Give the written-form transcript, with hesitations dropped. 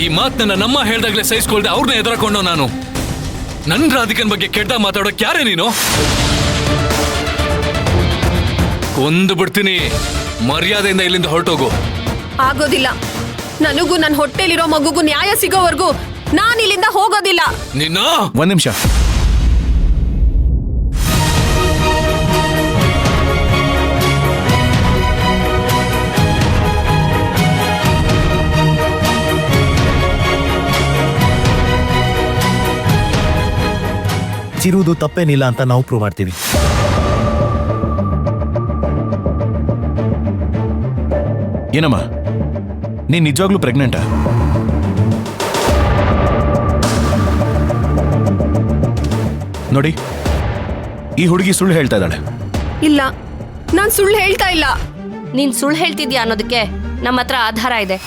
ಈ ಮಾತನ್ನ ನಮ್ಮ ಹೇಳ್ದಾಗ್ಲೇ ಸಹಿಸ್ಕೊಳ್ದೆ ಅವ್ರನ್ನ ಎದುರಕೊಂಡು ನಾನು ನನ್ ರಾಧಿಕನ್ ಬಗ್ಗೆ ಕೆಟ್ಟ ಮಾತಾಡೋಕ್ ಯಾರೇ ನೀನು? ಕೊಂದು ಬಿಡ್ತೀನಿ. ಮರ್ಯಾದೆಯಿಂದ ಇಲ್ಲಿಂದ ಹೊರಟೋಗು. ಆಗೋದಿಲ್ಲ. ನನಗೂ ನನ್ನ ಹೊಟ್ಟೆಲಿರೋ ಮಗುಗೂ ನ್ಯಾಯ ಸಿಗೋವರೆಗೂ ನಾನು ಇಲ್ಲಿಂದ ಹೋಗೋದಿಲ್ಲ. ನಿನ್ನ ಒಂದ್ ನಿಮಿಷ. ಚಿರುವುದು ತಪ್ಪೇನಿಲ್ಲ ಅಂತ ನಾವು ಪ್ರೂವ್ ಮಾಡ್ತೀವಿ. ಏನಮ್ಮ, ನೀನ್ ನಿಜವಾಗ್ಲೂ ಪ್ರೆಗ್ನೆಂಟಾ? ನೋಡಿ, ಈ ಹುಡುಗಿ ಸುಳ್ಳು ಹೇಳ್ತಾ ಇದ್ದಾಳೆ. ಇಲ್ಲ, ನಾನ್ ಸುಳ್ಳು ಹೇಳ್ತಾ ಇಲ್ಲ. ನೀನ್ ಸುಳ್ಳು ಹೇಳ್ತಿದ್ಯಾ ಅನ್ನೋದಕ್ಕೆ ನಮ್ಮ ಹತ್ರ ಆಧಾರ ಇದೆ.